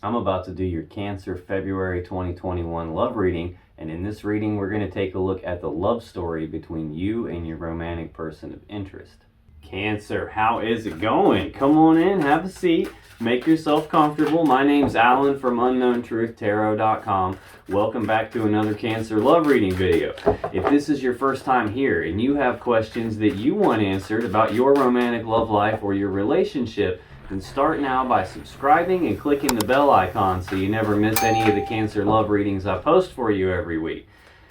I'm about to do your Cancer February 2021 love reading, and in this reading we're going to take a look at the love story between you and your romantic person of interest. Cancer, how is it going? Come on in, have a seat, make yourself comfortable. My name's Alan from UnknownTruthTarot.com. Welcome back to another Cancer love reading video. If this is your first time here and you have questions that you want answered about your romantic love life or your relationship, then start now by subscribing and clicking the bell icon so you never miss any of the Cancer love readings I post for you every week.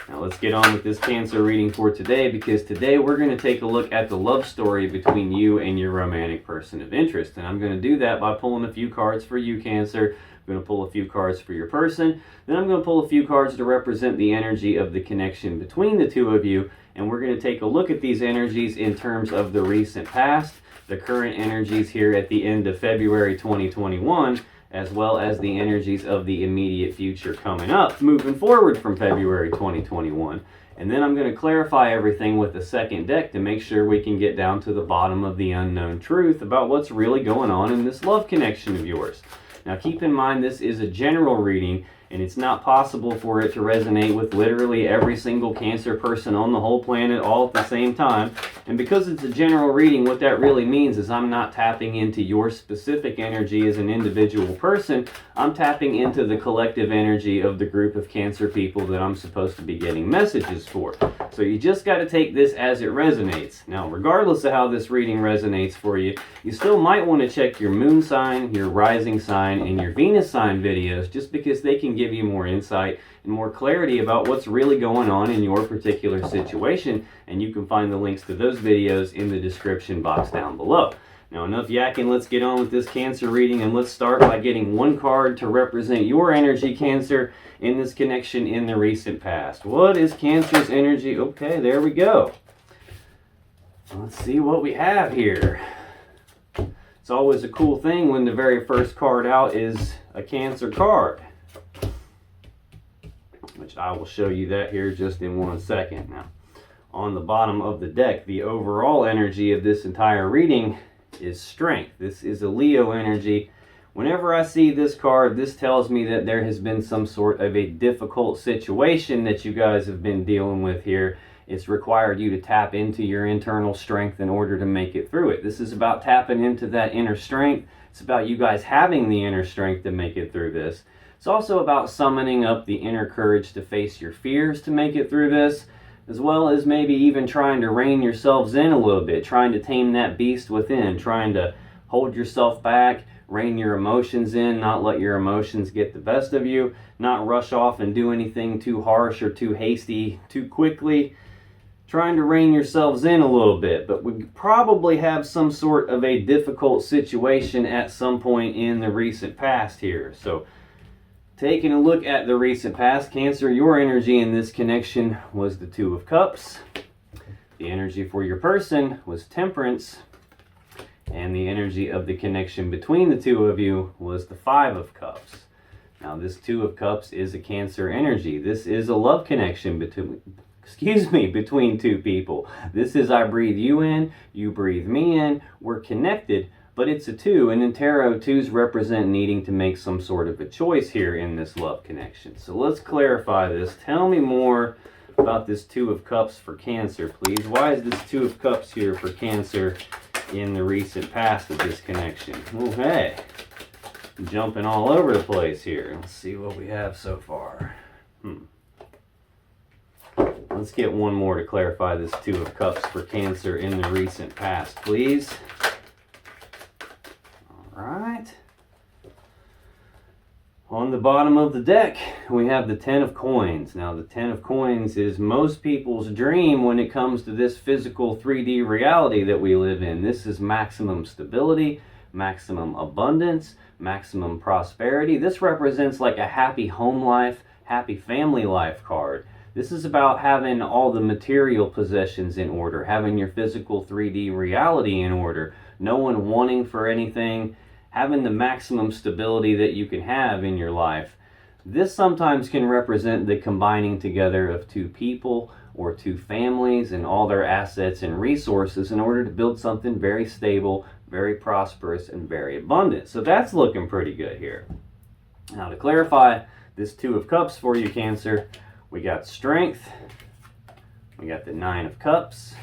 Now let's get on with this Cancer reading for today, because today we're going to take a look at the love story between you and your romantic person of interest. And I'm going to do that by pulling a few cards for you, Cancer. I'm going to pull a few cards for your person. Then I'm going to pull a few cards to represent the energy of the connection between the two of you. And we're going to take a look at these energies in terms of the recent past, the current energies here at the end of February 2021, as well as the energies of the immediate future coming up, moving forward from February 2021. And then I'm going to clarify everything with a second deck to make sure we can get down to the bottom of the unknown truth about what's really going on in this love connection of yours. Now keep in mind, this is a general reading, and it's not possible for it to resonate with literally every single Cancer person on the whole planet all at the same time. And because it's a general reading, what that really means is I'm not tapping into your specific energy as an individual person. I'm tapping into the collective energy of the group of Cancer people that I'm supposed to be getting messages for. So you just got to take this as it resonates. Now, regardless of how this reading resonates for you, you still might want to check your moon sign, your rising sign, and your Venus sign videos, just because they can give you more insight and more clarity about what's really going on in your particular situation. And you can find the links to those videos in the description box down below. Now, enough yakking, let's get on with this Cancer reading, and let's start by getting one card to represent your energy, Cancer, in this connection in the recent past. What is Cancer's energy? Okay, there we go. Let's see what we have here. It's always a cool thing when the very first card out is a Cancer card, which I will show you that here just in 1 second. Now, on the bottom of the deck, the overall energy of this entire reading is strength. This is a Leo energy. Whenever I see this card, this tells me that there has been some sort of a difficult situation that you guys have been dealing with here. It's required you to tap into your internal strength in order to make it through it. This is about tapping into that inner strength. It's about you guys having the inner strength to make it through this. It's also about summoning up the inner courage to face your fears to make it through this, as well as maybe even trying to rein yourselves in a little bit, trying to tame that beast within, trying to hold yourself back, rein your emotions in, not let your emotions get the best of you, not rush off and do anything too harsh or too hasty too quickly, trying to rein yourselves in a little bit. But we probably have some sort of a difficult situation at some point in the recent past here. So taking a look at the recent past, Cancer, your energy in this connection was the Two of Cups. The energy for your person was Temperance. And the energy of the connection between the two of you was the Five of Cups. Now, this Two of Cups is a Cancer energy. This is a love connection between two people. This is I breathe you in, you breathe me in, we're connected. But it's a two, and in tarot, twos represent needing to make some sort of a choice here in this love connection. So let's clarify this. Tell me more about this Two of Cups for Cancer, please. Why is this Two of Cups here for Cancer in the recent past of this connection? Oh, hey, I'm jumping all over the place here. Let's see what we have so far. Let's get one more to clarify this Two of Cups for Cancer in the recent past, please. Right. On the bottom of the deck, we have the Ten of Coins. Now, the Ten of Coins is most people's dream when it comes to this physical 3D reality that we live in. This is maximum stability, maximum abundance, maximum prosperity. This represents like a happy home life, happy family life card. This is about having all the material possessions in order, having your physical 3D reality in order, no one wanting for anything, having the maximum stability that you can have in your life. This sometimes can represent the combining together of two people or two families and all their assets and resources in order to build something very stable, very prosperous, and very abundant. So that's looking pretty good here. Now to clarify this Two of Cups for you, Cancer, we got Strength, we got the Nine of Cups,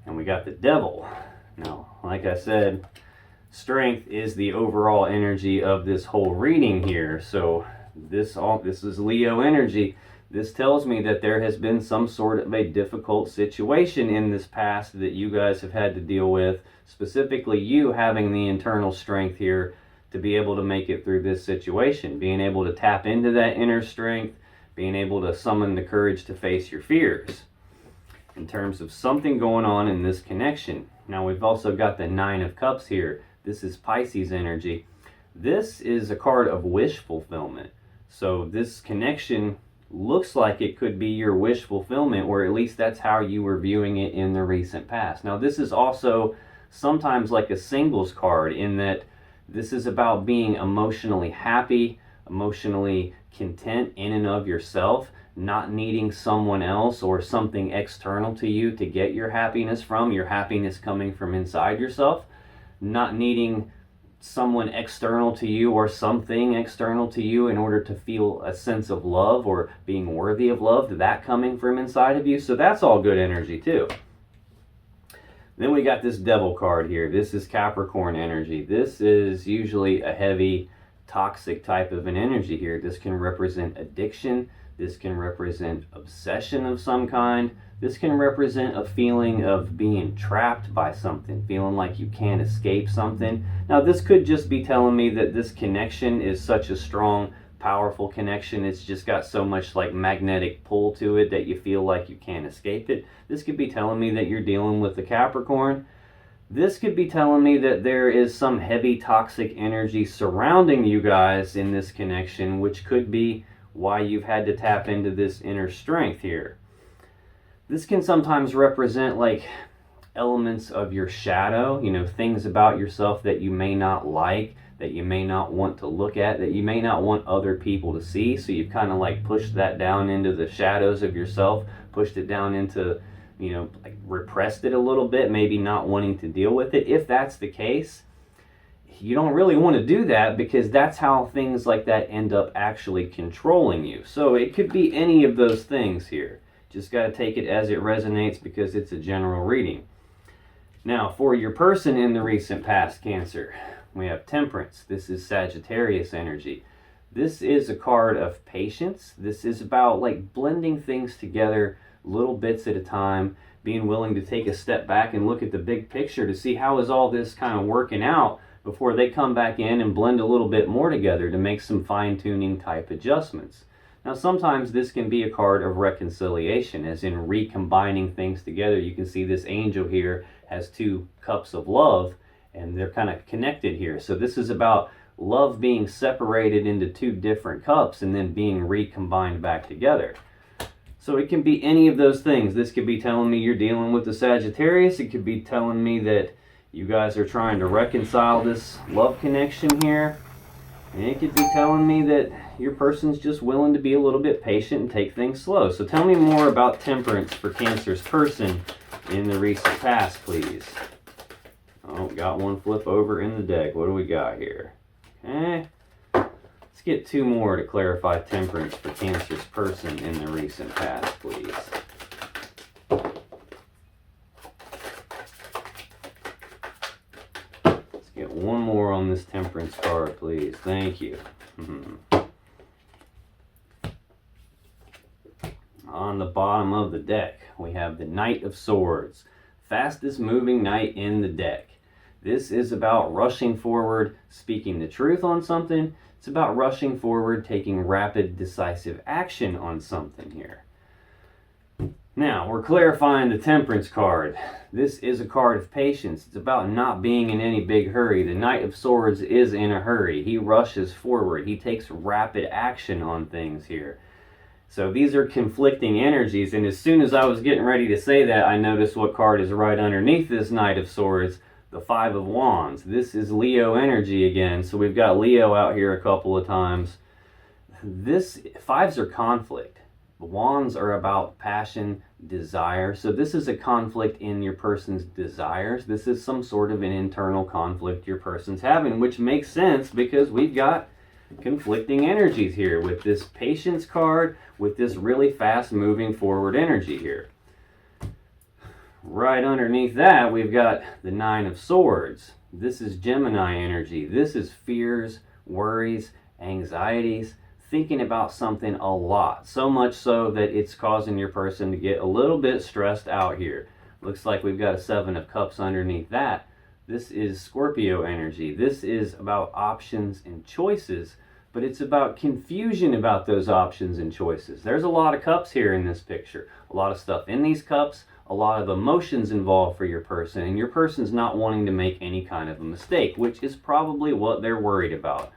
and we got the Devil. Now, like I said, Strength is the overall energy of this whole reading here. So this is Leo energy. This tells me that there has been some sort of a difficult situation in this past that you guys have had to deal with, specifically you having the internal strength here to be able to make it through this situation, being able to tap into that inner strength, being able to summon the courage to face your fears. In terms of something going on in this connection. Now we've also got the Nine of Cups here. This is Pisces energy. This is a card of wish fulfillment. So this connection looks like it could be your wish fulfillment, or at least that's how you were viewing it in the recent past. Now this is also sometimes like a singles card, in that this is about being emotionally happy, emotionally content in and of yourself, not needing someone else or something external to you to get your happiness from, your happiness coming from inside yourself, not needing someone external to you or something external to you in order to feel a sense of love or being worthy of love, that coming from inside of you. So that's all good energy too. Then we got this Devil card here. This is Capricorn energy. This is usually a heavy, toxic type of an energy here. This can represent addiction. This can represent obsession of some kind. This can represent a feeling of being trapped by something, feeling like you can't escape something. Now, this could just be telling me that this connection is such a strong, powerful connection. It's just got so much like magnetic pull to it that you feel like you can't escape it. This could be telling me that you're dealing with the Capricorn. This could be telling me that there is some heavy toxic energy surrounding you guys in this connection, which could be why you've had to tap into this inner strength here. This can sometimes represent like elements of your shadow, things about yourself that you may not like, that you may not want to look at, that you may not want other people to see. So you've kind of like pushed that down into the shadows of yourself, pushed it down into, like repressed it a little bit, maybe not wanting to deal with it. If that's the case, you don't really want to do that, because that's how things like that end up actually controlling you. So it could be any of those things here. Just got to take it as it resonates, because it's a general reading. Now, for your person in the recent past, Cancer, we have Temperance. This is Sagittarius energy. This is a card of patience. This is about like blending things together little bits at a time, being willing to take a step back and look at the big picture to see how is all this kind of working out before they come back in and blend a little bit more together to make some fine-tuning type adjustments. Now, sometimes this can be a card of reconciliation, as in recombining things together. You can see this angel here has two cups of love, and they're kind of connected here. So this is about love being separated into two different cups and then being recombined back together. So it can be any of those things. This could be telling me you're dealing with the Sagittarius. It could be telling me that you guys are trying to reconcile this love connection here. And it could be telling me that your person's just willing to be a little bit patient and take things slow. So tell me more about Temperance for Cancer's person in the recent past, please. Oh, got one flip over in the deck. What do we got here? Okay. Let's get two more to clarify Temperance for Cancer's person in the recent past, please. Let's get one more on this Temperance card, please. Thank you. On the bottom of the deck, we have the Knight of Swords. Fastest moving knight in the deck. This is about rushing forward, speaking the truth on something. It's about rushing forward, taking rapid, decisive action on something here. Now, we're clarifying the Temperance card. This is a card of patience. It's about not being in any big hurry. The Knight of Swords is in a hurry. He rushes forward. He takes rapid action on things here. So these are conflicting energies, and as soon as I was getting ready to say that, I noticed what card is right underneath this Knight of Swords, the Five of Wands. This is Leo energy again, so we've got Leo out here a couple of times. Fives are conflict. The Wands are about passion, desire. So this is a conflict in your person's desires. This is some sort of an internal conflict your person's having, which makes sense because we've got conflicting energies here with this Patience card, with this really fast moving forward energy here. Right underneath that, we've got the Nine of Swords. This is Gemini energy. This is fears, worries, anxieties, thinking about something a lot. So much so that it's causing your person to get a little bit stressed out here. Looks like we've got a Seven of Cups underneath that. This is Scorpio energy. This is about options and choices, but it's about confusion about those options and choices. There's a lot of cups here in this picture. A lot of stuff in these cups, a lot of emotions involved for your person, and your person's not wanting to make any kind of a mistake, which is probably what they're worried about.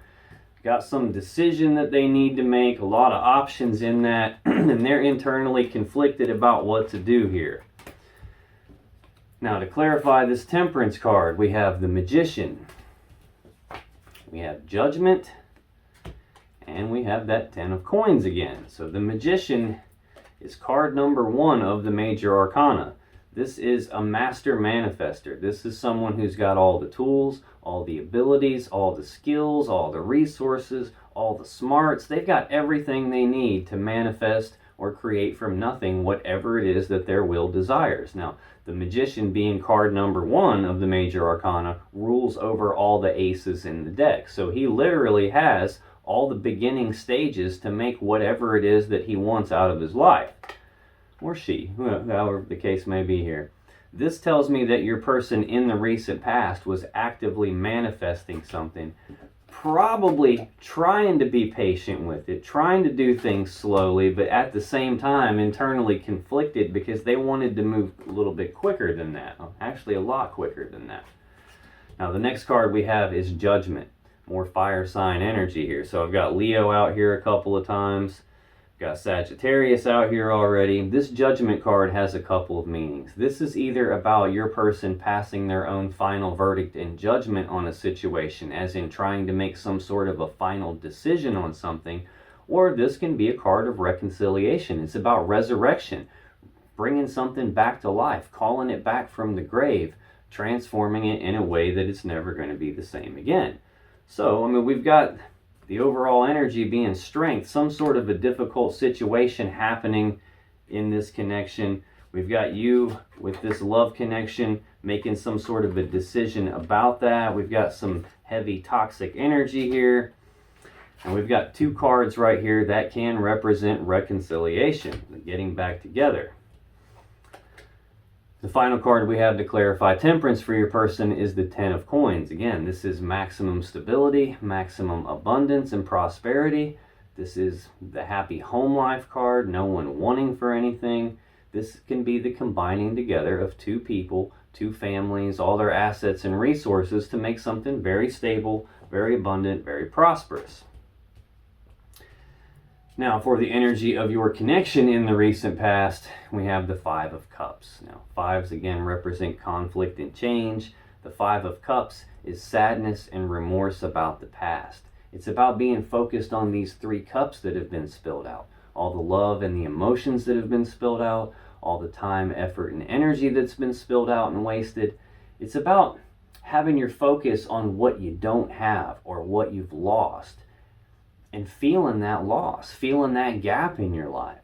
Got some decision that they need to make, a lot of options in that, and they're internally conflicted about what to do here. Now, to clarify this Temperance card, we have the Magician, we have Judgment, and we have that Ten of Coins again. So the Magician is card number 1 of the major arcana. This is a master manifester. This is someone who's got all the tools, all the abilities, all the skills, all the resources, all the smarts. They've got everything they need to manifest or create from nothing whatever it is that their will desires. Now, the Magician, being card number 1 of the major arcana, rules over all the aces in the deck. So he literally has all the beginning stages to make whatever it is that he wants out of his life. Or she, however the case may be here. This tells me that your person in the recent past was actively manifesting something, probably trying to be patient with it, trying to do things slowly, but at the same time internally conflicted because they wanted to move a little bit quicker than that. Actually, a lot quicker than that. Now, the next card we have is Judgment. More fire sign energy here. So I've got Leo out here a couple of times. Got Sagittarius out here already. This Judgment card has a couple of meanings. This is either about your person passing their own final verdict and judgment on a situation, as in trying to make some sort of a final decision on something, or this can be a card of reconciliation. It's about resurrection, bringing something back to life, calling it back from the grave, transforming it in a way that it's never going to be the same again. So, I mean, we've got the overall energy being strength, some sort of a difficult situation happening in this connection. We've got you with this love connection making some sort of a decision about that. We've got some heavy toxic energy here. And we've got 2 cards right here that can represent reconciliation, getting back together. The final card we have to clarify Temperance for your person is the Ten of Coins. Again, this is maximum stability, maximum abundance and prosperity. This is the happy home life card, no one wanting for anything. This can be the combining together of 2 people, 2 families, all their assets and resources to make something very stable, very abundant, very prosperous. Now, for the energy of your connection in the recent past, we have the Five of Cups. Now, fives again represent conflict and change. The Five of Cups is sadness and remorse about the past. It's about being focused on these 3 cups that have been spilled out. All the love and the emotions that have been spilled out, all the time, effort, and energy that's been spilled out and wasted. It's about having your focus on what you don't have or what you've lost, and feeling that loss, feeling that gap in your life.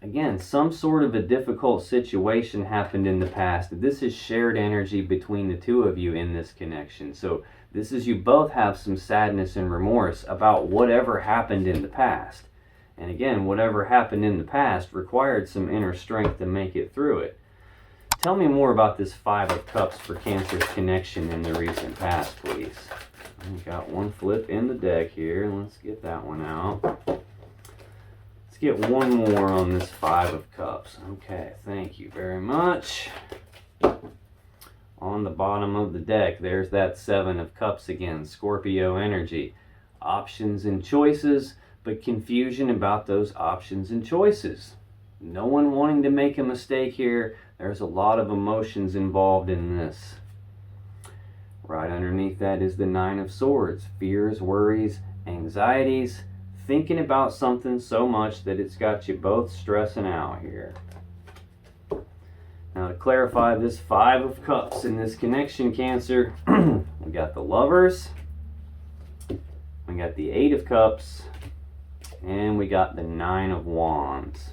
Again, some sort of a difficult situation happened in the past. This is shared energy between the 2 of you in this connection. So this is you both have some sadness and remorse about whatever happened in the past. And again, whatever happened in the past required some inner strength to make it through it. Tell me more about this Five of Cups for Cancer's connection in the recent past, please. I've got 1 flip in the deck here. Let's get that one out. Let's get 1 more on this Five of Cups. Okay, thank you very much. On the bottom of the deck, there's that Seven of Cups again, Scorpio energy. Options and choices, but confusion about those options and choices. No one wanting to make a mistake here. There's a lot of emotions involved in this. Right underneath that is the Nine of Swords. Fears, worries, anxieties, thinking about something so much that it's got you both stressing out here. Now, to clarify this Five of Cups in this connection, Cancer, we got the Lovers, we We got the Eight of Cups, and we got the Nine of Wands.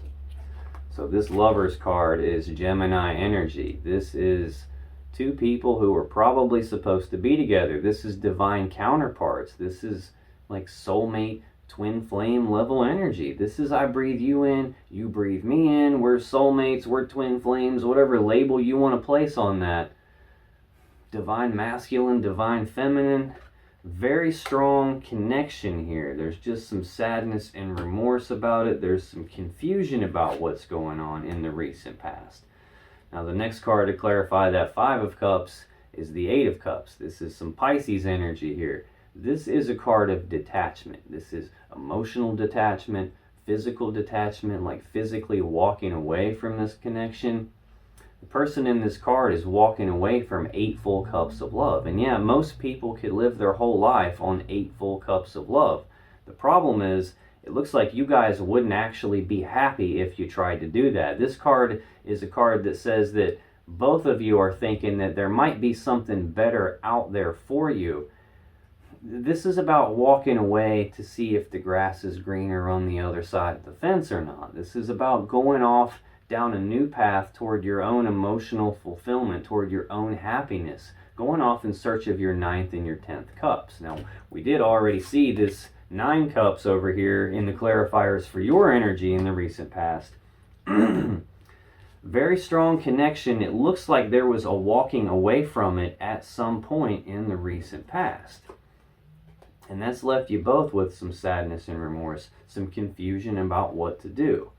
So this Lovers card is Gemini energy. This is two people who are probably supposed to be together. This is divine counterparts. This is like soulmate, twin flame level energy. This is I breathe you in, you breathe me in, we're soulmates, we're twin flames, whatever label you want to place on that. Divine masculine, divine feminine. Very strong connection here. There's just some sadness and remorse about it. There's some confusion about what's going on in the recent past. Now the next card to clarify that Five of Cups is the Eight of Cups. This is some Pisces energy here. This is a card of detachment. This is emotional detachment, physical detachment, like physically walking away from this connection. The person in this card is walking away from 8 full cups of love. And yeah, most people could live their whole life on 8 full cups of love. The problem is, it looks like you guys wouldn't actually be happy if you tried to do that. This card is a card that says that both of you are thinking that there might be something better out there for you. This is about walking away to see if the grass is greener on the other side of the fence or not. This is about going off down a new path toward your own emotional fulfillment, toward your own happiness, going off in search of your 9th and your 10th cups. Now, we did already see this 9 cups over here in the clarifiers for your energy in the recent past. Very strong connection. It looks like there was a walking away from it at some point in the recent past. And that's left you both with some sadness and remorse, some confusion about what to do.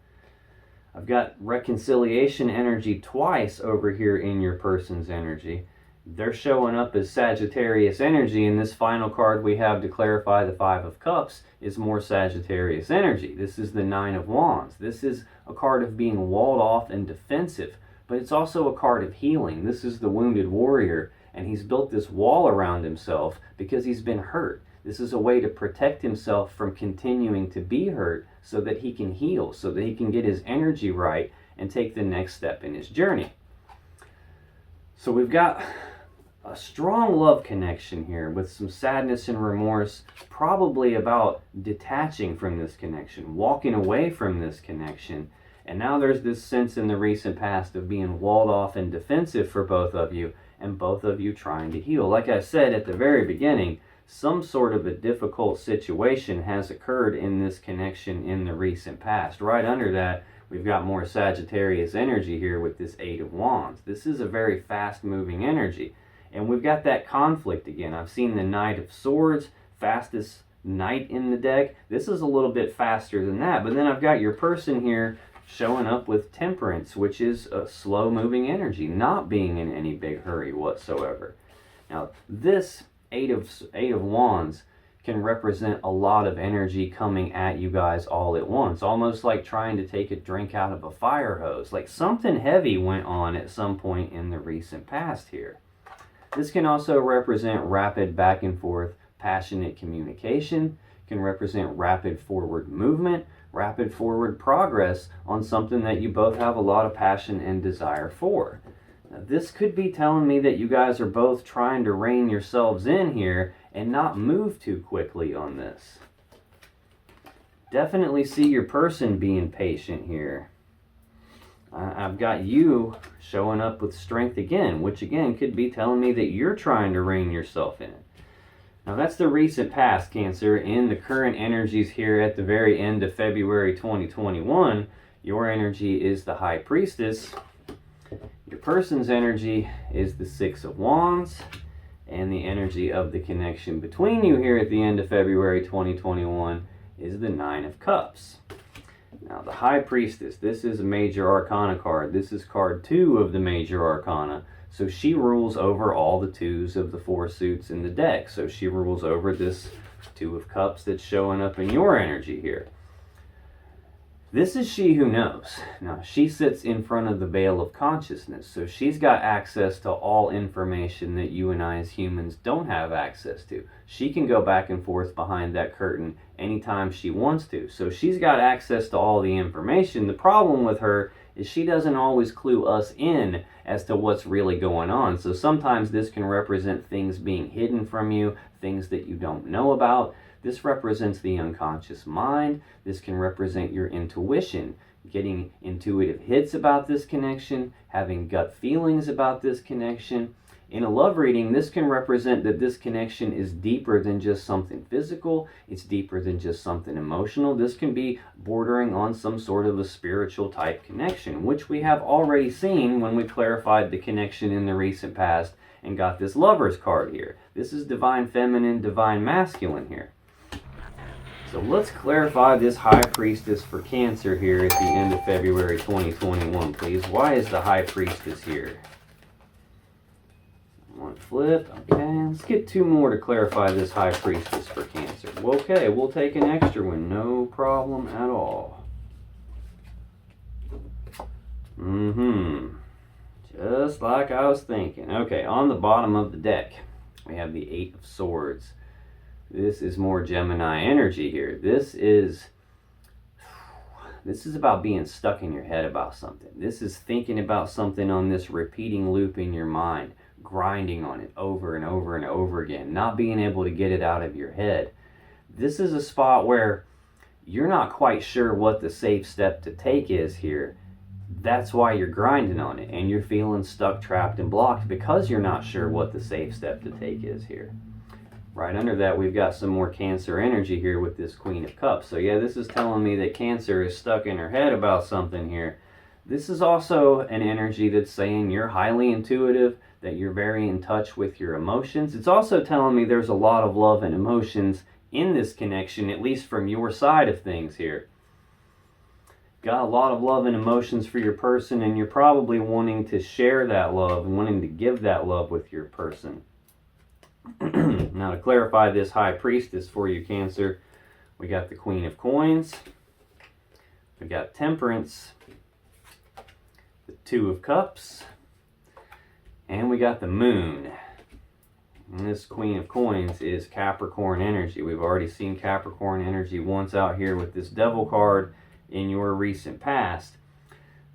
I've got reconciliation energy twice over here in your person's energy. They're showing up as Sagittarius energy, and this final card we have to clarify the Five of Cups is more Sagittarius energy. This is the Nine of Wands. This is a card of being walled off and defensive, but it's also a card of healing. This is the wounded warrior, and he's built this wall around himself because he's been hurt. This is a way to protect himself from continuing to be hurt so that he can heal, so that he can get his energy right and take the next step in his journey. So we've got a strong love connection here with some sadness and remorse, probably about detaching from this connection, walking away from this connection. And now there's this sense in the recent past of being walled off and defensive for both of you, and both of you trying to heal. Like I said at the very beginning, some sort of a difficult situation has occurred in this connection in the recent past. Right under that, we've got more Sagittarius energy here with this Eight of Wands. This is a very fast-moving energy. And we've got that conflict again. I've seen the Knight of Swords, fastest knight in the deck. This is a little bit faster than that. But then I've got your person here showing up with Temperance, which is a slow-moving energy, not being in any big hurry whatsoever. Now, this Eight of Wands can represent a lot of energy coming at you guys all at once, almost like trying to take a drink out of a fire hose. Like something heavy went on at some point in the recent past here. This can also represent rapid back and forth, passionate communication, can represent rapid forward movement, rapid forward progress on something that you both have a lot of passion and desire for. Now, this could be telling me that you guys are both trying to rein yourselves in here and not move too quickly on this. Definitely see your person being patient here. I've got you showing up with strength again, which again could be telling me that you're trying to rein yourself in. Now that's the recent past, Cancer. In the current energies here at the very end of February 2021, your energy is the High Priestess. Your person's energy is the Six of Wands. And the energy of the connection between you here at the end of February 2021 is the Nine of Cups. Now, the High Priestess, this is a Major Arcana card. This is card 2 of the Major Arcana. So she rules over all the 2s of the 4 suits in the deck. So she rules over this Two of Cups that's showing up in your energy here. This is she who knows. Now, she sits in front of the veil of consciousness, so she's got access to all information that you and I as humans don't have access to. She can go back and forth behind that curtain anytime she wants to. So she's got access to all the information. The problem with her is she doesn't always clue us in as to what's really going on. So sometimes this can represent things being hidden from you, things that you don't know about, This represents the unconscious mind. This can represent your intuition, getting intuitive hits about this connection, having gut feelings about this connection. In a love reading, this can represent that this connection is deeper than just something physical. It's deeper than just something emotional. This can be bordering on some sort of a spiritual type connection, which we have already seen when we clarified the connection in the recent past and got this Lover's card here. This is Divine Feminine, Divine Masculine here. So let's clarify this High Priestess for Cancer here at the end of February 2021, please. Why is the High Priestess here? One flip. Okay, let's get two more to clarify this High Priestess for Cancer. Well, okay, we'll take an extra one. No problem at all. Just like I was thinking. Okay, on the bottom of the deck, we have the Eight of Swords. This is more Gemini energy here. This is about being stuck in your head about something. This is thinking about something on this repeating loop in your mind, grinding on it over and over and over again, not being able to get it out of your head. This is a spot where you're not quite sure what the safe step to take is here. That's why you're grinding on it, and you're feeling stuck, trapped, and blocked because you're not sure what the safe step to take is here. Right under that, we've got some more Cancer energy here with this Queen of Cups. So yeah, this is telling me that Cancer is stuck in her head about something here. This is also an energy that's saying you're highly intuitive, that you're very in touch with your emotions. It's also telling me there's a lot of love and emotions in this connection, at least from your side of things here. Got a lot of love and emotions for your person, and you're probably wanting to share that love and wanting to give that love with your person. Now to clarify this High Priestess for you, Cancer, we got the Queen of Coins, we got Temperance, the Two of Cups, and we got the Moon. And this Queen of Coins is Capricorn energy. We've already seen Capricorn energy once out here with this Devil card in your recent past.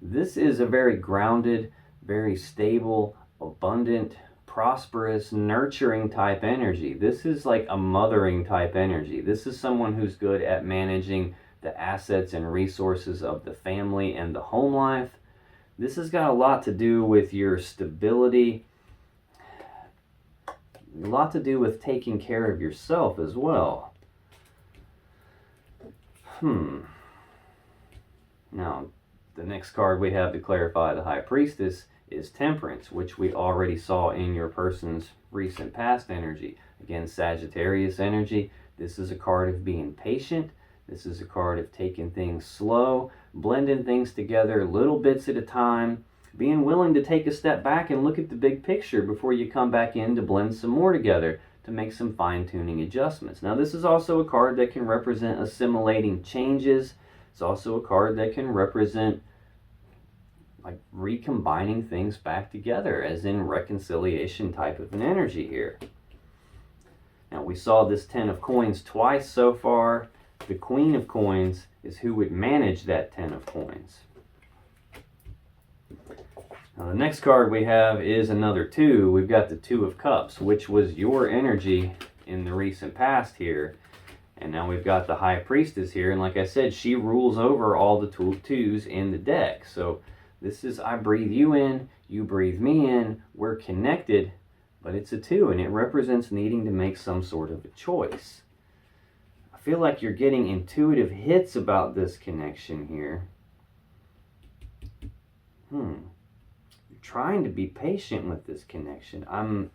This is a very grounded, very stable, abundant, prosperous, nurturing type energy. This is like a mothering type energy. This is someone who's good at managing the assets and resources of the family and the home life. This has got a lot to do with your stability, a lot to do with taking care of yourself as well. Now, the next card we have to clarify the High Priestess is Temperance, which we already saw in your person's recent past energy. Again, Sagittarius energy. This is a card of being patient. This is a card of taking things slow, blending things together little bits at a time, being willing to take a step back and look at the big picture before you come back in to blend some more together to make some fine-tuning adjustments. Now, this is also a card that can represent assimilating changes. It's also a card that can represent like recombining things back together, as in reconciliation type of an energy here. Now, we saw this Ten of Coins twice so far. The Queen of Coins is who would manage that Ten of Coins. Now, the next card we have is another two. We've got the Two of Cups, which was your energy in the recent past here. And now we've got the High Priestess here. And like I said, she rules over all the twos in the deck. So this is, I breathe you in, you breathe me in, we're connected, but it's a two, and it represents needing to make some sort of a choice. I feel like you're getting intuitive hits about this connection here. You're trying to be patient with this connection. I'm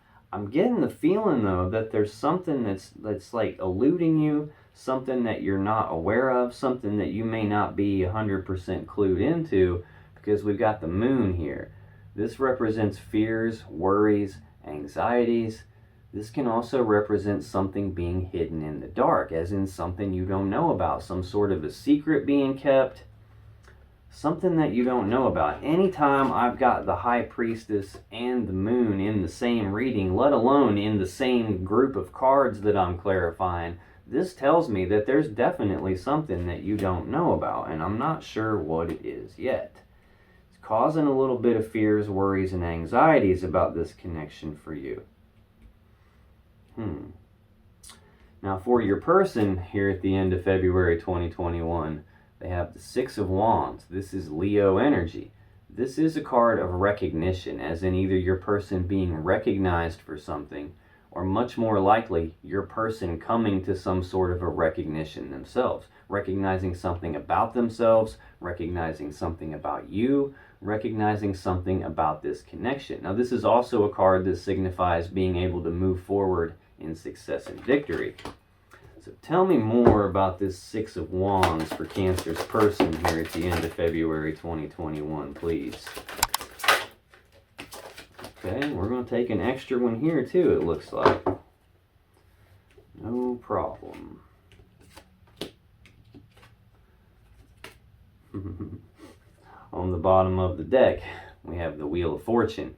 getting the feeling, though, that there's something that's like eluding you, something that you're not aware of, something that you may not be 100% clued into, because we've got the Moon here. This represents fears, worries, anxieties. This can also represent something being hidden in the dark, as in something you don't know about, some sort of a secret being kept, something that you don't know about. Anytime I've got the High Priestess and the Moon in the same reading, let alone in the same group of cards that I'm clarifying, this tells me that there's definitely something that you don't know about, and I'm not sure what it is yet. Causing a little bit of fears, worries, and anxieties about this connection for you. Now for your person here at the end of February 2021, they have the Six of Wands. This is Leo energy. This is a card of recognition, as in either your person being recognized for something, or much more likely, your person coming to some sort of a recognition themselves. Recognizing something about themselves, recognizing something about you, recognizing something about this connection. Now this is also a card that signifies being able to move forward in success and victory. So tell me more about this Six of Wands for Cancer's person here at the end of February 2021, please. Okay, we're going to take an extra one here too, it looks like. No problem. On the bottom of the deck, we have the Wheel of Fortune.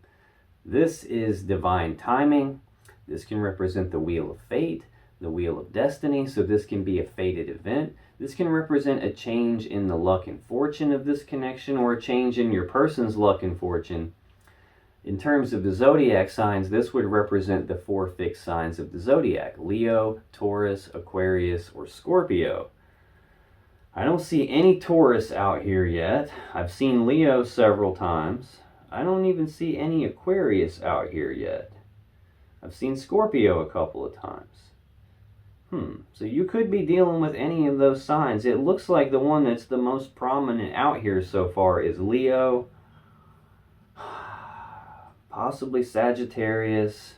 This is divine timing. This can represent the Wheel of Fate, the Wheel of Destiny, so this can be a fated event. This can represent a change in the luck and fortune of this connection, or a change in your person's luck and fortune. In terms of the zodiac signs, this would represent the 4 fixed signs of the zodiac: Leo, Taurus, Aquarius, or Scorpio. I don't see any Taurus out here yet. I've seen Leo several times. I don't even see any Aquarius out here yet. I've seen Scorpio a couple of times. So you could be dealing with any of those signs. It looks like the one that's the most prominent out here so far is Leo, possibly Sagittarius.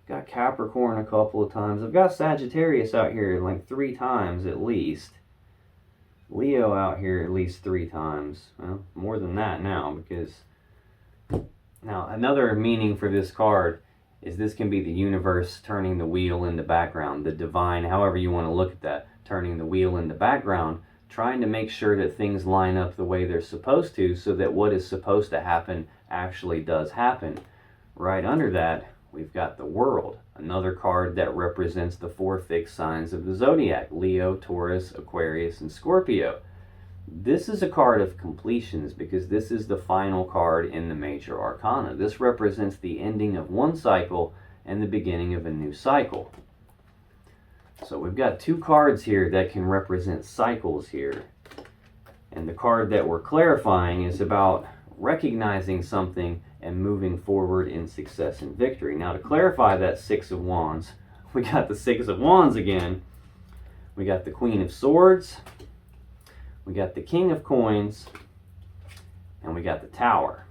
Got Capricorn a couple of times. I've got Sagittarius out here like 3 times at least. Leo out here at least 3 times. Well, more than that now, because now another meaning for this card is this can be the universe turning the wheel in the background, the divine, however you want to look at that, turning the wheel in the background, trying to make sure that things line up the way they're supposed to, so that what is supposed to happen actually does happen. Right under that, we've got the World, another card that represents the 4 fixed signs of the zodiac: Leo, Taurus, Aquarius, and Scorpio. This is a card of completions because this is the final card in the major arcana. This represents the ending of one cycle and the beginning of a new cycle. So we've got 2 cards here that can represent cycles here. And the card that we're clarifying is about recognizing something and moving forward in success and victory. Now to clarify that Six of Wands, we got the Six of Wands again. We got the Queen of Swords. We got the King of Coins, and we got the Tower.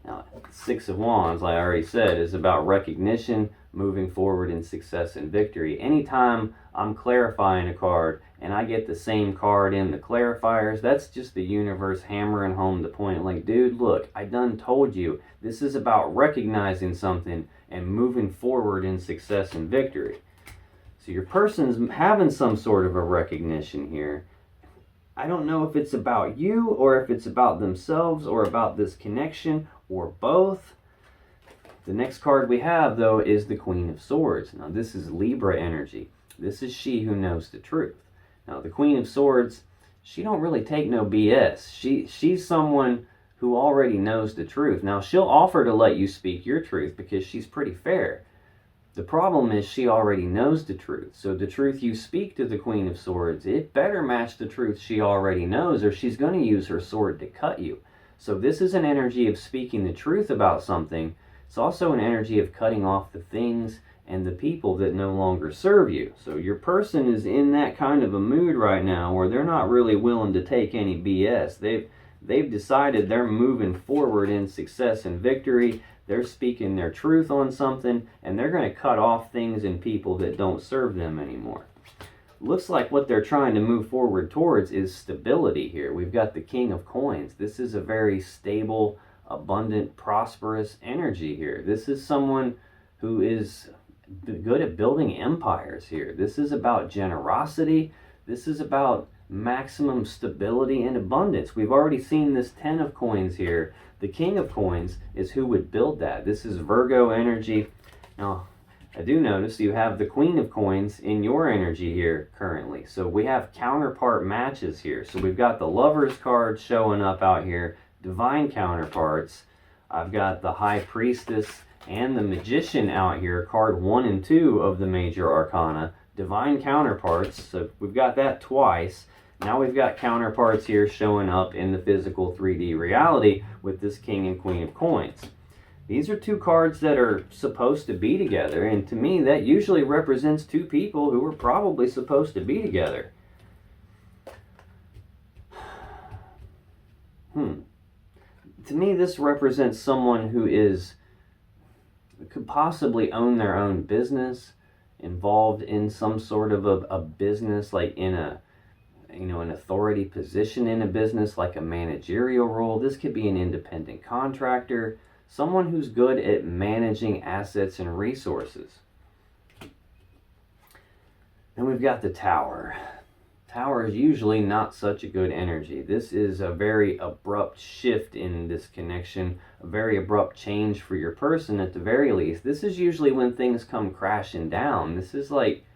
Now, Six of Wands, like I already said, is about recognition, moving forward in success and victory. Anytime I'm clarifying a card and I get the same card in the clarifiers, that's just the universe hammering home the point. Like, dude, look, I done told you. This is about recognizing something and moving forward in success and victory. So your person's having some sort of a recognition here. I don't know if it's about you or if it's about themselves or about this connection or both. The next card we have, though, is the Queen of Swords. Now, this is Libra energy. This is she who knows the truth. Now, the Queen of Swords, she don't really take no BS. She's someone who already knows the truth. Now, she'll offer to let you speak your truth because she's pretty fair. The problem is she already knows the truth. So the truth you speak to the Queen of Swords, it better match the truth she already knows, or she's going to use her sword to cut you. So this is an energy of speaking the truth about something. It's also an energy of cutting off the things and the people that no longer serve you. So your person is in that kind of a mood right now where they're not really willing to take any BS. They've decided they're moving forward in success and victory. They're speaking their truth on something, and they're going to cut off things and people that don't serve them anymore. Looks like what they're trying to move forward towards is stability here. We've got the King of Coins. This is a very stable, abundant, prosperous energy here. This is someone who is good at building empires here. This is about generosity. This is about maximum stability and abundance. We've already seen this 10 of Coins here. The King of Coins is who would build that. This is Virgo energy. Now, I do notice you have the Queen of Coins in your energy here currently. So we have counterpart matches here. So we've got the Lovers card showing up out here, divine counterparts. I've got the High Priestess and the Magician out here, card 1 and 2 of the major arcana, divine counterparts. So we've got that twice. Now we've got counterparts here showing up in the physical 3D reality with this King and Queen of Coins. These are two cards that are supposed to be together, and to me that usually represents two people who are probably supposed to be together. To me, this represents someone who could possibly own their own business, involved in some sort of a business, like in an authority position in a business, like a managerial role. This could be an independent contractor, someone who's good at managing assets and resources. Then we've got the Tower. Tower is usually not such a good energy. This is a very abrupt shift in this connection, a very abrupt change for your person at the very least. This is usually when things come crashing down. This is like,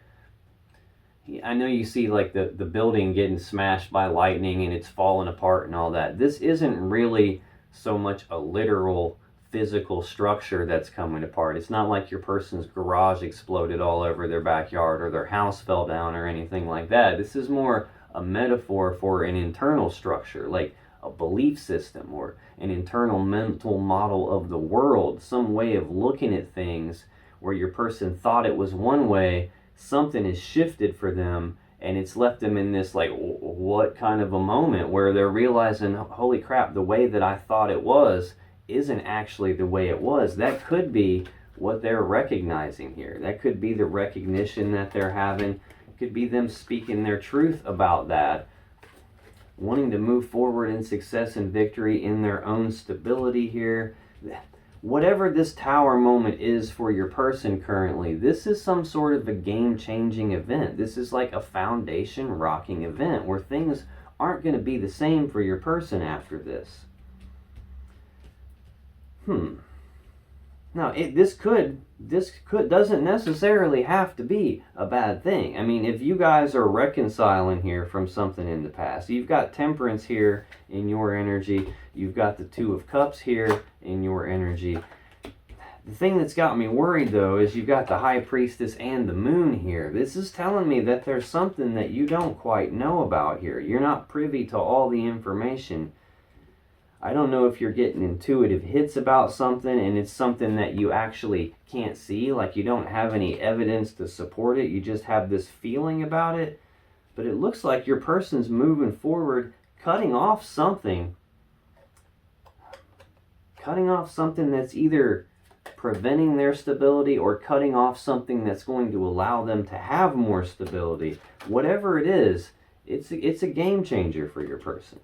I know you see like the building getting smashed by lightning and it's falling apart and all that. This isn't really so much a literal physical structure that's coming apart. It's not like your person's garage exploded all over their backyard or their house fell down or anything like that. This is more a metaphor for an internal structure, like a belief system or an internal mental model of the world, some way of looking at things where your person thought it was one way, something has shifted for them, and it's left them in this like, what kind of a moment where they're realizing, holy crap, the way that I thought it was isn't actually the way it was. That could be what they're recognizing here. That could be the recognition that they're having. It could be them speaking their truth about that, wanting to move forward in success and victory in their own stability here. Whatever this Tower moment is for your person currently, this is some sort of a game-changing event. This is like a foundation-rocking event where things aren't going to be the same for your person after this. Now, this doesn't necessarily have to be a bad thing. I mean, if you guys are reconciling here from something in the past, you've got Temperance here in your energy, you've got the Two of Cups here in your energy. The thing that's got me worried, though, is you've got the High Priestess and the Moon here. This is telling me that there's something that you don't quite know about here. You're not privy to all the information. I don't know if you're getting intuitive hits about something and it's something that you actually can't see, like you don't have any evidence to support it, you just have this feeling about it. But it looks like your person's moving forward, cutting off something that's either preventing their stability or cutting off something that's going to allow them to have more stability. Whatever it is, it's a game changer for your person.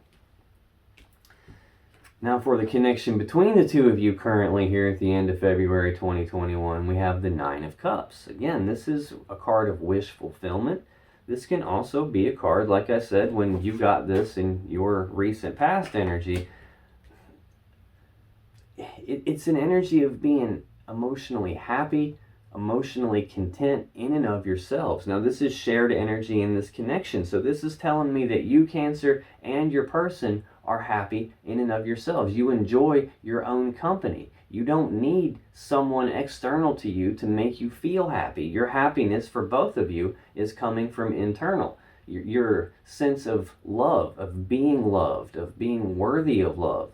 Now for the connection between the two of you currently here at the end of February 2021, we have the Nine of Cups. Again, this is a card of wish fulfillment. This can also be a card, like I said, when you got this in your recent past energy. It's an energy of being emotionally happy, emotionally content in and of yourselves. Now this is shared energy in this connection. So this is telling me that you, Cancer, and your person are happy in and of yourselves. You enjoy your own company. You don't need someone external to you to make you feel happy. Your happiness for both of you is coming from internal. Your sense of love, of being loved, of being worthy of love,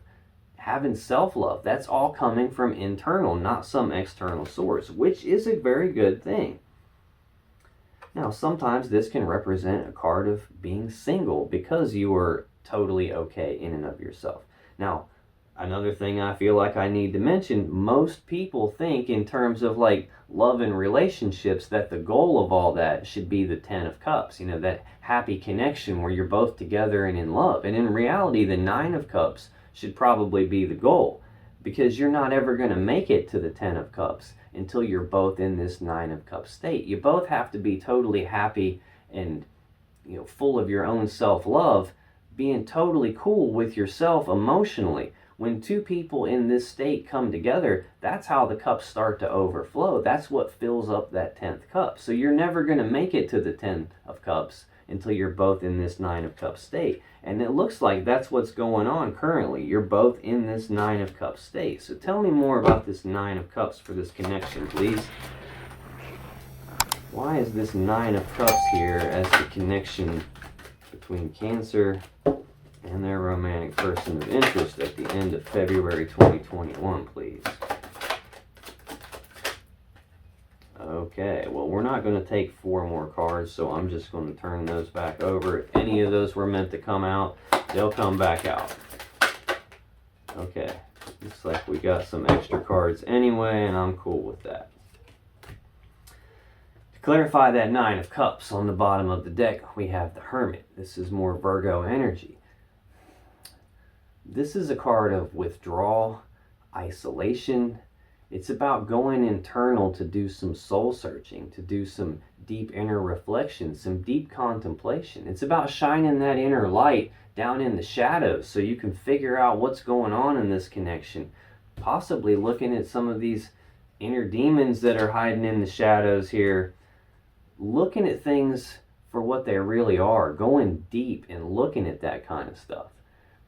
having self-love, that's all coming from internal, not some external source, which is a very good thing. Now, sometimes this can represent a card of being single because you are totally okay in and of yourself. Now, another thing I feel like I need to mention, most people think in terms of like love and relationships that the goal of all that should be the Ten of Cups, that happy connection where you're both together and in love. And in reality, the Nine of Cups should probably be the goal, because you're not ever going to make it to the Ten of Cups until you're both in this Nine of Cups state. You both have to be totally happy and full of your own self-love, being totally cool with yourself emotionally. When two people in this state come together, that's how the cups start to overflow. That's what fills up that 10th cup. So you're never going to make it to the 10 of Cups until you're both in this Nine of Cups state. And it looks like that's what's going on currently. You're both in this Nine of Cups state. So tell me more about this Nine of Cups for this connection, please. Why is this Nine of Cups here as the connection between Cancer and their romantic person of interest at the end of February 2021, please? Okay, well, we're not going to take 4 more cards, so I'm just going to turn those back over. If any of those were meant to come out, they'll come back out. Okay, looks like we got some extra cards anyway, and I'm cool with that. To clarify that Nine of Cups on the bottom of the deck, we have the Hermit. This is more Virgo energy. This is a card of withdrawal, isolation. It's about going internal to do some soul searching, to do some deep inner reflection, some deep contemplation. It's about shining that inner light down in the shadows so you can figure out what's going on in this connection. Possibly looking at some of these inner demons that are hiding in the shadows here. Looking at things for what they really are. Going deep and looking at that kind of stuff.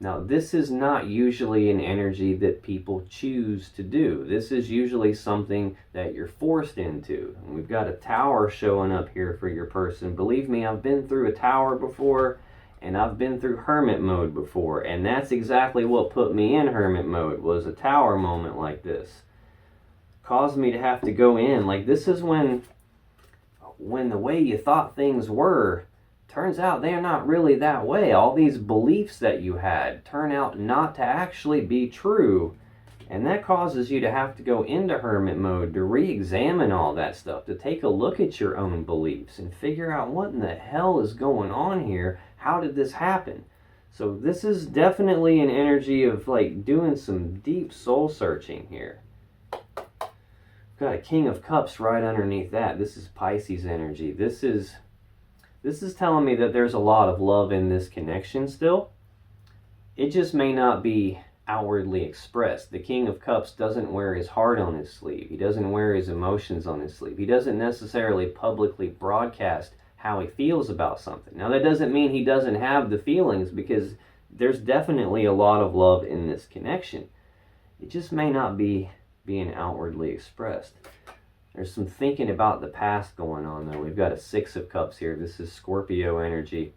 Now, this is not usually an energy that people choose to do. This is usually something that you're forced into. And we've got a Tower showing up here for your person. Believe me, I've been through a Tower before, and I've been through Hermit mode before. And that's exactly what put me in Hermit mode, was a Tower moment like this. Caused me to have to go in. Like, this is when the way you thought things were, turns out they're not really that way. All these beliefs that you had turn out not to actually be true. And that causes you to have to go into Hermit mode to re-examine all that stuff, to take a look at your own beliefs and figure out what in the hell is going on here. How did this happen? So this is definitely an energy of like doing some deep soul searching here. Got a King of Cups right underneath that. This is Pisces energy. This is telling me that there's a lot of love in this connection still. It just may not be outwardly expressed. The King of Cups doesn't wear his heart on his sleeve. He doesn't wear his emotions on his sleeve. He doesn't necessarily publicly broadcast how he feels about something. Now, that doesn't mean he doesn't have the feelings, because there's definitely a lot of love in this connection. It just may not be being outwardly expressed. There's some thinking about the past going on, though. We've got a Six of Cups here. This is Scorpio energy.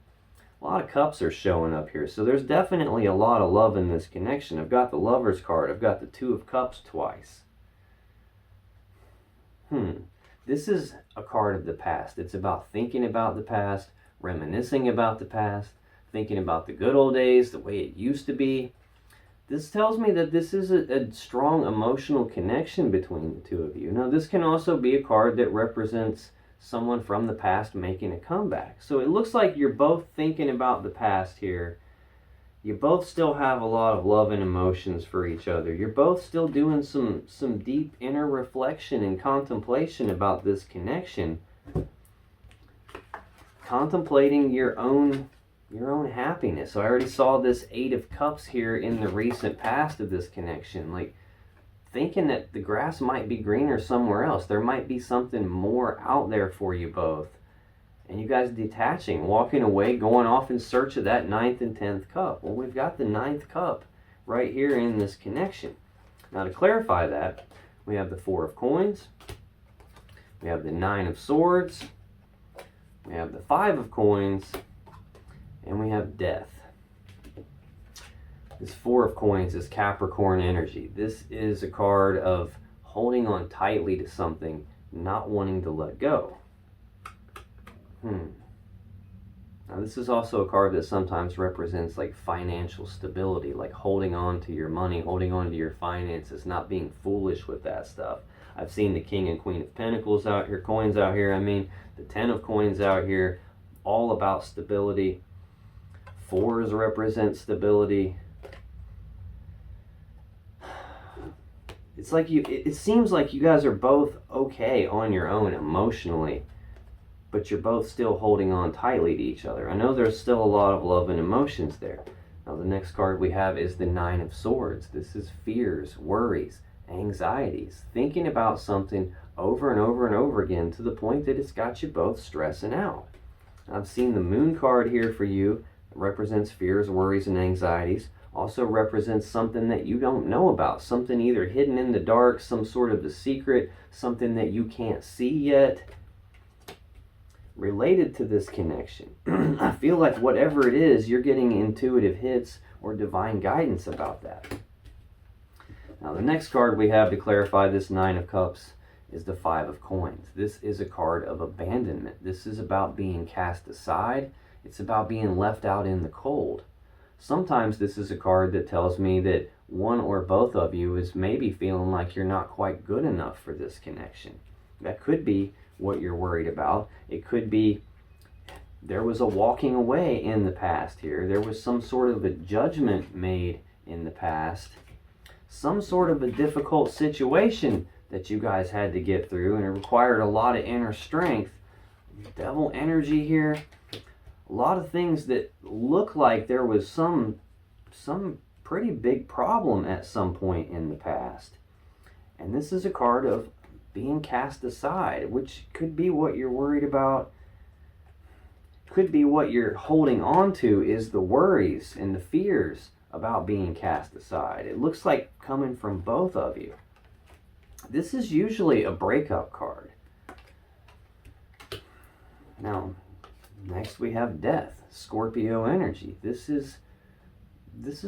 A lot of cups are showing up here. So there's definitely a lot of love in this connection. I've got the Lover's card. I've got the Two of Cups twice. This is a card of the past. It's about thinking about the past, reminiscing about the past, thinking about the good old days, the way it used to be. This tells me that this is a strong emotional connection between the two of you. Now, this can also be a card that represents someone from the past making a comeback. So it looks like you're both thinking about the past here. You both still have a lot of love and emotions for each other. You're both still doing some deep inner reflection and contemplation about this connection. Contemplating your own happiness. So I already saw this Eight of Cups here in the recent past of this connection. Like, thinking that the grass might be greener somewhere else. There might be something more out there for you both. And you guys detaching, walking away, going off in search of that 9th and 10th cup. Well, we've got the 9th cup right here in this connection. Now, to clarify that, we have the Four of Coins. We have the Nine of Swords. We have the Five of Coins. And we have Death. This Four of Coins is Capricorn energy. This is a card of holding on tightly to something, not wanting to let go. Now, this is also a card that sometimes represents like financial stability, like holding on to your money, holding on to your finances, not being foolish with that stuff. I've seen the King and Queen of Pentacles out here, coins out here, the Ten of Coins out here, all about stability. Fours represent stability. It's like it seems like you guys are both okay on your own emotionally, but you're both still holding on tightly to each other. I know there's still a lot of love and emotions there. Now, the next card we have is the Nine of Swords. This is fears, worries, anxieties, thinking about something over and over and over again to the point that it's got you both stressing out. I've seen the Moon card here for you. It represents fears, worries, and anxieties. Also represents something that you don't know about, something either hidden in the dark, some sort of a secret, something that you can't see yet. related to this connection. I feel like whatever it is, you're getting intuitive hits or divine guidance about that. Now, the next card we have to clarify this Nine of Cups is the Five of Coins. This is a card of abandonment. This is about being cast aside. It's about being left out in the cold. Sometimes this is a card that tells me that one or both of you is maybe feeling like you're not quite good enough for this connection. That could be what you're worried about. It could be there was a walking away in the past here. There was some sort of a judgment made in the past. Some sort of a difficult situation that you guys had to get through, and it required a lot of inner strength. Devil energy here. A lot of things that look like there was some pretty big problem at some point in the past. And this is a card of being cast aside, which could be what you're worried about. Could be what you're holding on to is the worries and the fears about being cast aside. It looks like coming from both of you. This is usually a breakup card. Now, next we have Death, Scorpio energy. This is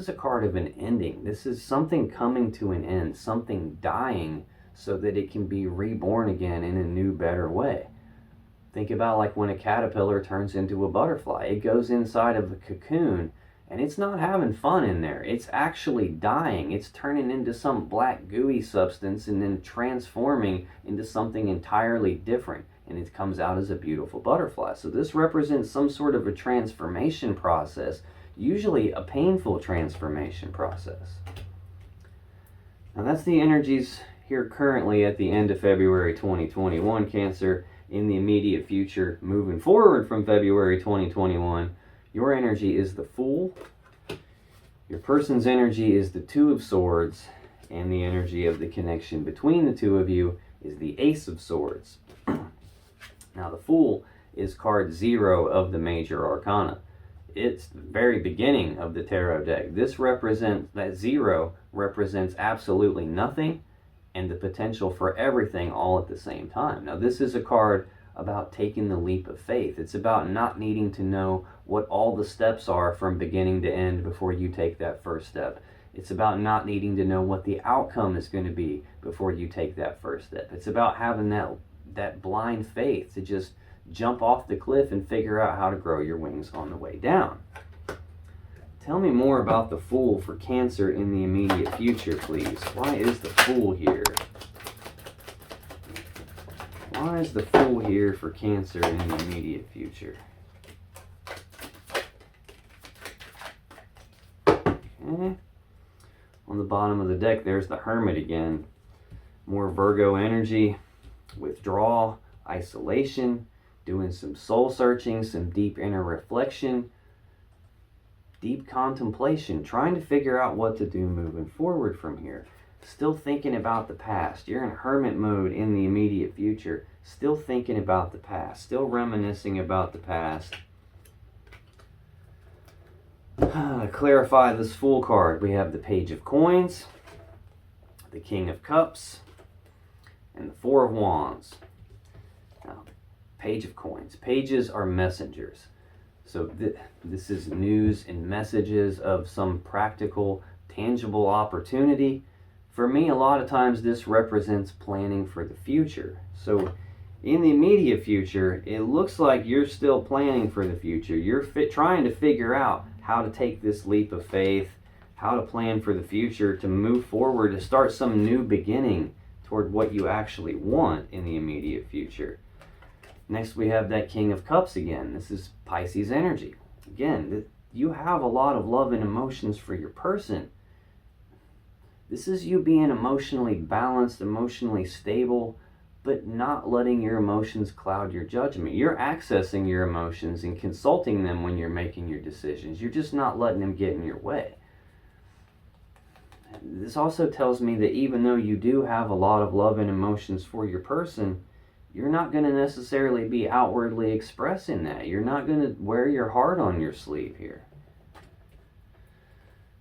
a card of an ending. This is something coming to an end, something dying so that it can be reborn again in a new, better way. Think about like when a caterpillar turns into a butterfly. It goes inside of the cocoon and it's not having fun in there. It's actually dying. It's turning into some black gooey substance and then transforming into something entirely different. And it comes out as a beautiful butterfly. So this represents some sort of a transformation process, usually a painful transformation process. Now that's the energies here currently at the end of February 2021, Cancer. In the immediate future, moving forward from February 2021, your energy is the Fool. Your person's energy is the Two of Swords. And the energy of the connection between the two of you is the Ace of Swords. Now, the Fool is card 0 of the Major Arcana. It's the very beginning of the tarot deck. This represents, that 0 represents absolutely nothing and the potential for everything all at the same time. Now, this is a card about taking the leap of faith. It's about not needing to know what all the steps are from beginning to end before you take that first step. It's about not needing to know what the outcome is going to be before you take that first step. It's about having that blind faith to just jump off the cliff and figure out how to grow your wings on the way down. Tell me more about the Fool for Cancer in the immediate future, please. Why is the Fool here? Why is the Fool here for Cancer in the immediate future? Okay. On the bottom of the deck, there's the Hermit again. More Virgo energy, withdrawal, isolation, doing some soul searching, some deep inner reflection, deep contemplation, trying to figure out what to do moving forward from here. Still thinking about the past. You're in hermit mode in the immediate future. Still thinking about the past. Still reminiscing about the past. Clarify this Fool card. We have the Page of Coins, the King of Cups, and the Four of Wands. Now, Page of Coins. Pages are messengers. So this is news and messages of some practical, tangible opportunity. For me, a lot of times this represents planning for the future. So in the immediate future, it looks like you're still planning for the future. You're trying to figure out how to take this leap of faith, how to plan for the future, to move forward, to start some new beginning toward what you actually want in the immediate future. Next, we have that King of Cups again. This is Pisces energy. Again, you have a lot of love and emotions for your person. This is you being emotionally balanced, emotionally stable, but not letting your emotions cloud your judgment. You're accessing your emotions and consulting them when you're making your decisions. You're just not letting them get in your way. This also tells me that even though you do have a lot of love and emotions for your person, you're not going to necessarily be outwardly expressing that. You're not going to wear your heart on your sleeve here.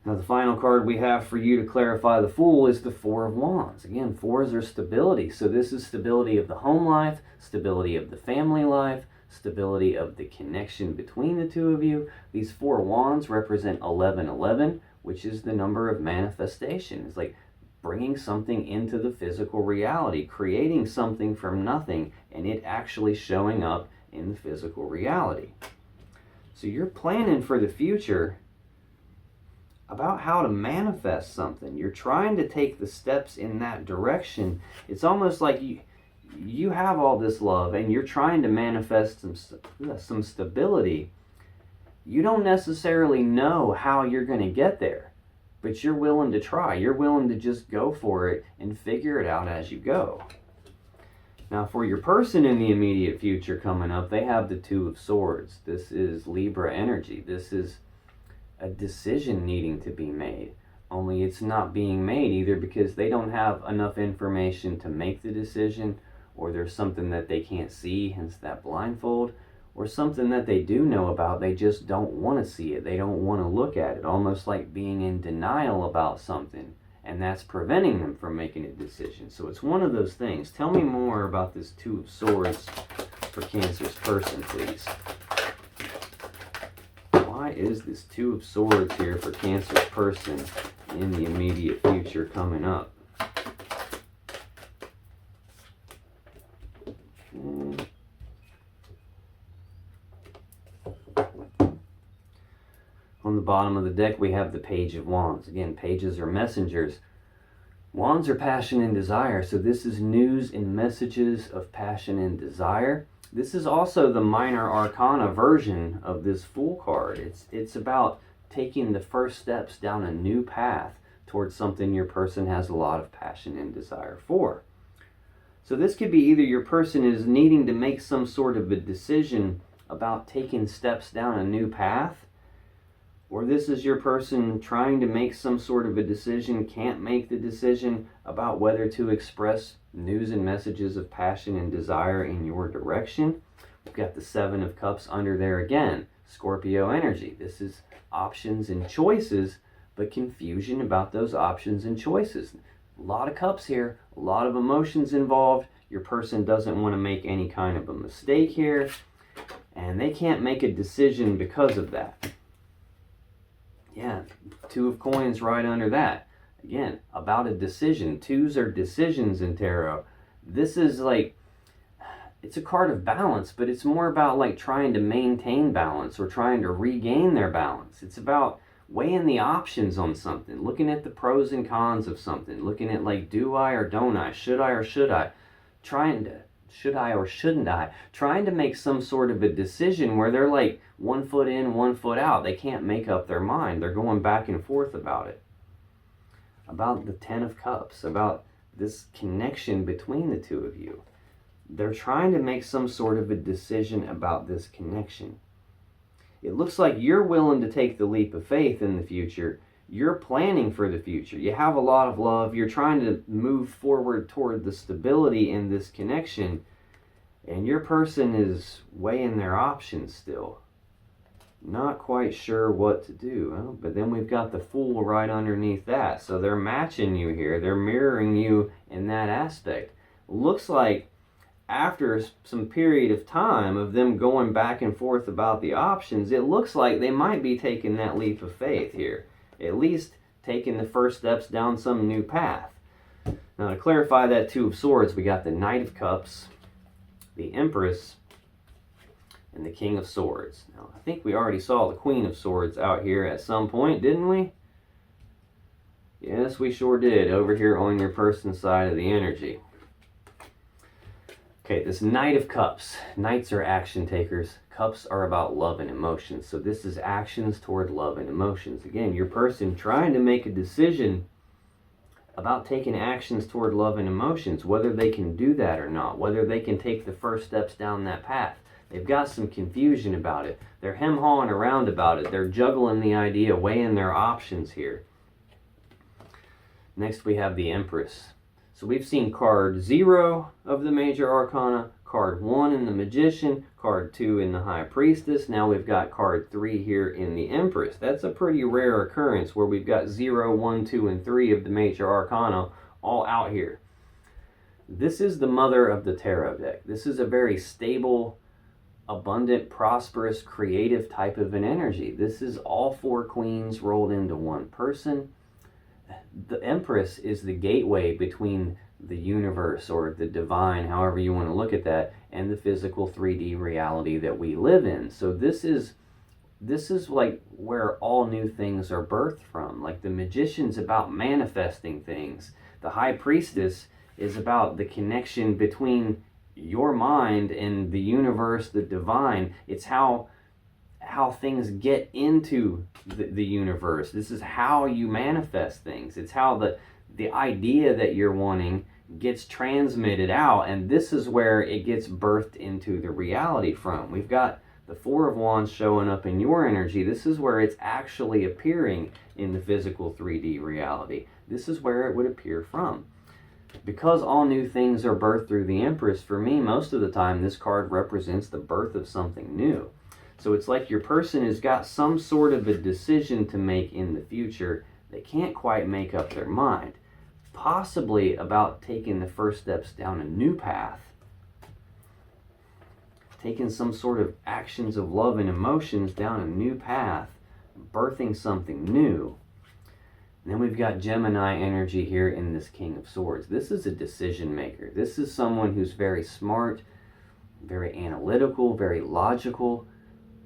Now, the final card we have for you to clarify the Fool is the Four of Wands. Again, fours are stability. So this is stability of the home life, stability of the family life, stability of the connection between the two of you. These 4 wands represent 1111, which is the number of manifestation. It's like bringing something into the physical reality, creating something from nothing, and it actually showing up in the physical reality. So you're planning for the future about how to manifest something. You're trying to take the steps in that direction. It's almost like you have all this love and you're trying to manifest some stability. You don't necessarily know how you're going to get there, but you're willing to try. You're willing to just go for it and figure it out as you go. Now, for your person in the immediate future coming up, they have the 2 of Swords. This is Libra energy. This is a decision needing to be made. Only it's not being made either because they don't have enough information to make the decision, or there's something that they can't see, hence that blindfold, or something that they do know about, they just don't want to see it. They don't want to look at it, almost like being in denial about something, and that's preventing them from making a decision. So it's one of those things. Tell me more about this 2 of Swords for Cancer's person, please. Why is this 2 of Swords here for Cancer's person in the immediate future coming up? On the bottom of the deck, we have the Page of Wands. Again, pages are messengers. Wands are passion and desire, so this is news and messages of passion and desire. This is also the minor arcana version of this Fool card. It's about taking the first steps down a new path towards something your person has a lot of passion and desire for. So this could be either your person is needing to make some sort of a decision about taking steps down a new path, or this is your person trying to make some sort of a decision, can't make the decision about whether to express news and messages of passion and desire in your direction. We've got the 7 of Cups under there again, Scorpio energy. This is options and choices, but confusion about those options and choices. A lot of cups here, a lot of emotions involved. Your person doesn't want to make any kind of a mistake here, and they can't make a decision because of that. Yeah, 2 of Coins right under that. Again, about a decision. 2s are decisions in tarot. This is like, it's a card of balance, but it's more about like trying to maintain balance or trying to regain their balance. It's about weighing the options on something, looking at the pros and cons of something, looking at like, do I or don't I, should I or should I, should I or shouldn't I, trying to make some sort of a decision where they're like 1 foot in, 1 foot out. They can't make up their mind. They're going back and forth about it. About the 10 of Cups, about this connection between the 2 of you. They're trying to make some sort of a decision about this connection. It looks like you're willing to take the leap of faith in the future. You're planning for the future. You have a lot of love. You're trying to move forward toward the stability in this connection. And your person is weighing their options still. Not quite sure what to do. Well, but then we've got the Fool right underneath that. So they're matching you here. They're mirroring you in that aspect. Looks like after some period of time of them going back and forth about the options, it looks like they might be taking that leap of faith here. At least taking the first steps down some new path. Now to clarify that 2 of Swords, we got the Knight of Cups, the Empress, and the King of Swords. Now I think we already saw the Queen of Swords out here at some point, didn't we? Yes, we sure did, over here on your person's side of the energy. Okay, this Knight of Cups. Knights are action takers. Cups are about love and emotions. So this is actions toward love and emotions. Again, your person trying to make a decision about taking actions toward love and emotions, whether they can do that or not, whether they can take the first steps down that path. They've got some confusion about it. They're hem-hawing around about it. They're juggling the idea, weighing their options here. Next we have the Empress. So we've seen card 0 of the Major Arcana, card 1 in the Magician, card 2 in the High Priestess. Now we've got card 3 here in the Empress. That's a pretty rare occurrence where we've got 0, 1, 2, and 3 of the Major Arcana all out here. This is the mother of the tarot deck. This is a very stable abundant, prosperous, creative type of an energy. This is all four queens rolled into one person. The Empress is the gateway between the universe or the divine, however you want to look at that, and the physical 3D reality that we live in. So this is like where all new things are birthed from. Like the Magician's about manifesting things. The High Priestess is about the connection between your mind and the universe, the divine. It's how things get into the universe. This is how you manifest things. It's how the idea that you're wanting gets transmitted out, and this is where it gets birthed into the reality from. We've got the Four of Wands showing up in your energy. This is where it's actually appearing in the physical 3D reality. This is where it would appear from. Because all new things are birthed through the Empress, for me, most of the time, this card represents the birth of something new. So it's like your person has got some sort of a decision to make in the future. They can't quite make up their mind. Possibly about taking the first steps down a new path. Taking some sort of actions of love and emotions down a new path. Birthing something new. And then we've got Gemini energy here in this King of Swords. This is a decision maker. This is someone who's very smart, very analytical, very logical,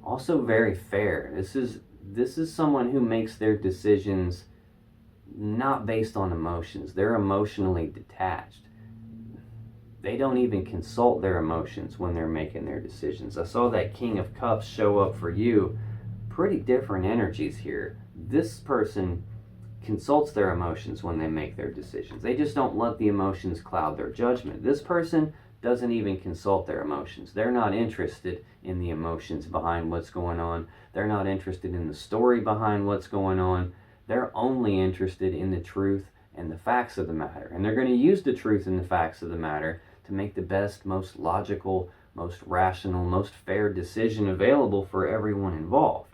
also very fair. This is someone who makes their decisions not based on emotions. They're emotionally detached. They don't even consult their emotions when they're making their decisions. I saw that King of Cups show up for you. Pretty different energies here. This person consults their emotions when they make their decisions. They just don't let the emotions cloud their judgment. This person doesn't even consult their emotions. They're not interested in the emotions behind what's going on. They're not interested in the story behind what's going on. They're only interested in the truth and the facts of the matter. And they're going to use the truth and the facts of the matter to make the best, most logical, most rational, most fair decision available for everyone involved.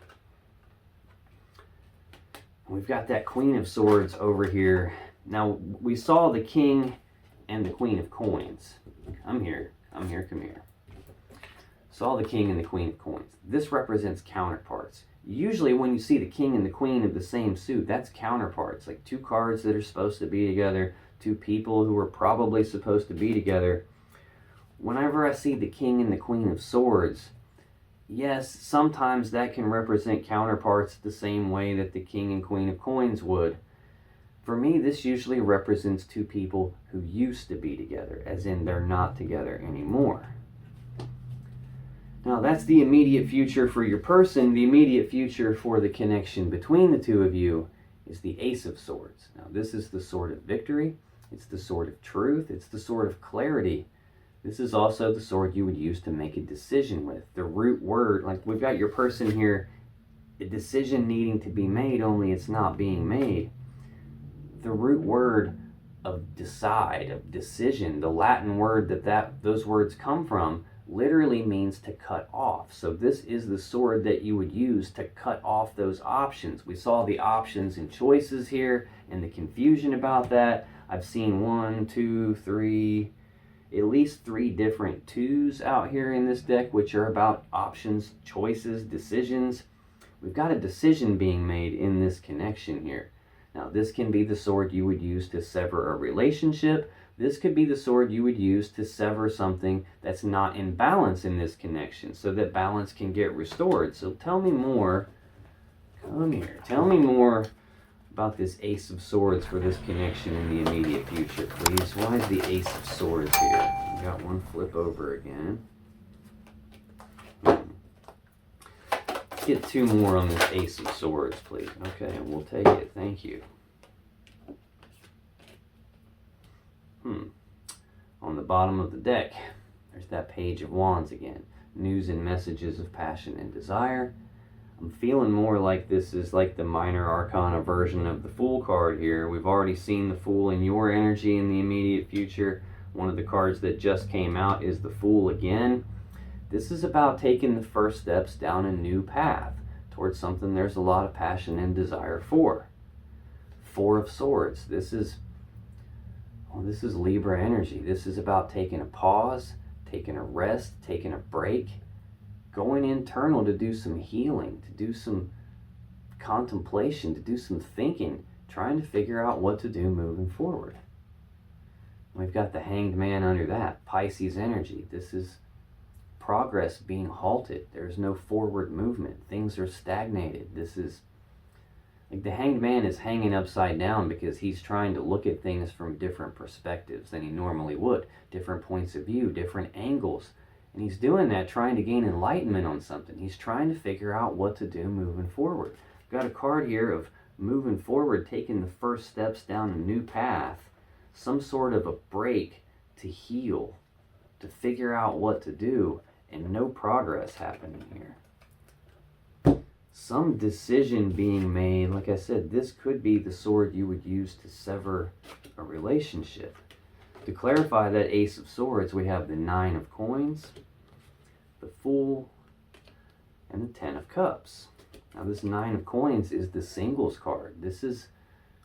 We've got that Queen of Swords over here. Now, we saw the King and the Queen of Coins. Come here, come here. Saw the King and the Queen of Coins. This represents counterparts. Usually when you see the King and the Queen of the same suit, that's counterparts. Like two cards that are supposed to be together, two people who are probably supposed to be together. Whenever I see the King and the Queen of Swords, yes, sometimes that can represent counterparts the same way that the King and Queen of Coins would. For me, this usually represents two people who used to be together, as in they're not together anymore. Now, that's the immediate future for your person. The immediate future for the connection between the two of you is the Ace of Swords. Now, this is the sword of victory. It's the sword of truth. It's the sword of clarity. This is also the sword you would use to make a decision with. The root word, like we've got your person here, a decision needing to be made, only it's not being made. The root word of decide, of decision, the Latin word that those words come from, literally means to cut off. So this is the sword that you would use to cut off those options. We saw the options and choices here and the confusion about that. I've seen 1, 2, 3, at least 3 different 2s out here in this deck, which are about options, choices, decisions. We've got a decision being made in this connection here. Now, this can be the sword you would use to sever a relationship. This could be the sword you would use to sever something that's not in balance in this connection so that balance can get restored. So tell me more. Come here. Tell me more about this Ace of Swords for this connection in the immediate future, please. Why is the Ace of Swords here? We got one flip over again. Let's get 2 more on this Ace of Swords, please. Okay, we'll take it. Thank you. On the bottom of the deck, there's that Page of Wands again. News and messages of passion and desire. I'm feeling more like this is like the minor arcana version of the Fool card here. We've already seen the Fool in your energy in the immediate future. One of the cards that just came out is the Fool again. This is about taking the first steps down a new path towards something there's a lot of passion and desire for. 4 of Swords. This is Libra energy. This is about taking a pause, taking a rest, taking a break, going internal to do some healing, to do some contemplation, to do some thinking, trying to figure out what to do moving forward. We've got the Hanged Man under that, Pisces energy. This is progress being halted. There's no forward movement. Things are stagnated. This is like the Hanged Man is hanging upside down because he's trying to look at things from different perspectives than he normally would, different points of view, different angles. And he's doing that trying to gain enlightenment on something. He's trying to figure out what to do moving forward. We've got a card here of moving forward, taking the first steps down a new path, some sort of a break to heal, to figure out what to do, and no progress happening here. Some decision being made. Like I said, this could be the sword you would use to sever a relationship. To clarify that Ace of Swords, we have the Nine of Coins, the Fool, and the Ten of Cups. Now this Nine of Coins is the singles card. This is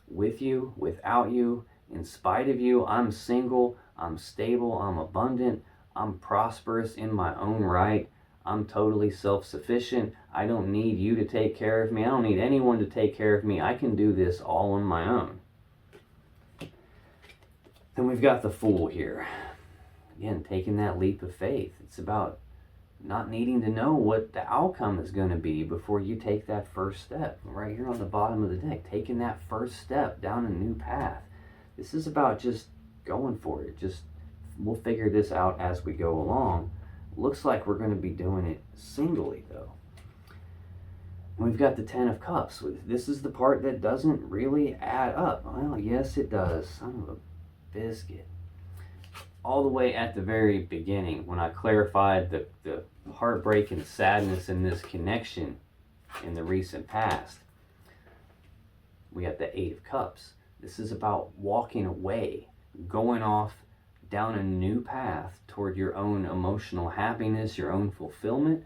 with you, without you, in spite of you. I'm single, I'm stable, I'm abundant, I'm prosperous in my own right. I'm totally self-sufficient. I don't need you to take care of me. I don't need anyone to take care of me. I can do this all on my own. Then we've got the Fool here. Again, taking that leap of faith. It's about not needing to know what the outcome is going to be before you take that first step. Right here on the bottom of the deck, taking that first step down a new path. This is about just going for it. We'll figure this out as we go along. Looks like we're going to be doing it singly, though. And we've got the Ten of Cups. This is the part that doesn't really add up. Well, yes, it does. Son of a biscuit. All the way at the very beginning, when I clarified the heartbreak and sadness in this connection in the recent past, we got the Eight of Cups. This is about walking away, going off down a new path toward your own emotional happiness, your own fulfillment.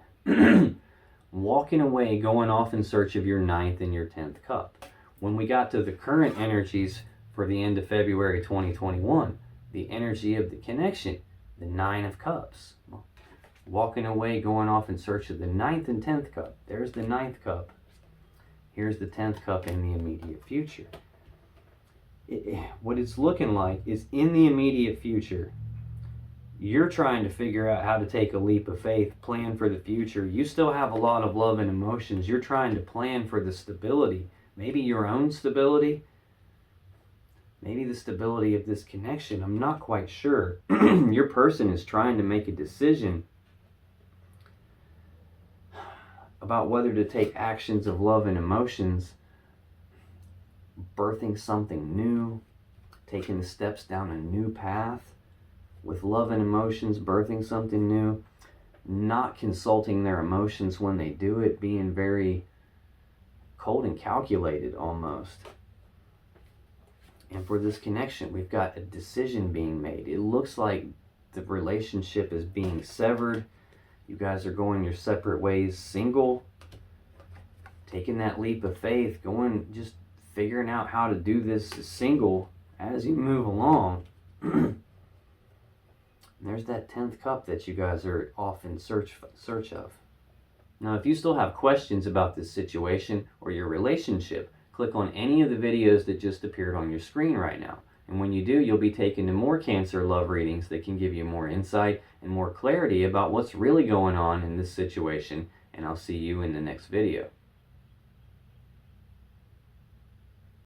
Walking away, going off in search of your 9th and your 10th cup. When we got to the current energies for the end of February 2021, the energy of the connection, the 9 of Cups. Walking away, going off in search of the 9th and 10th cup. There's the 9th cup. Here's the 10th cup in the immediate future. What it's looking like is in the immediate future, you're trying to figure out how to take a leap of faith, plan for the future. You still have a lot of love and emotions. You're trying to plan for the stability, maybe your own stability, maybe the stability of this connection. I'm not quite sure. Your person is trying to make a decision about whether to take actions of love and emotions, birthing something new, taking the steps down a new path with love and emotions, birthing something new, not consulting their emotions when they do it, being very cold and calculated almost. And for this connection, we've got a decision being made. It looks like the relationship is being severed. You guys are going your separate ways, single, taking that leap of faith, going just figuring out how to do this single as you move along. There's that 10th cup that you guys are off in search of. Now, if you still have questions about this situation or your relationship, click on any of the videos that just appeared on your screen right now. And when you do, you'll be taken to more Cancer love readings that can give you more insight and more clarity about what's really going on in this situation. And I'll see you in the next video.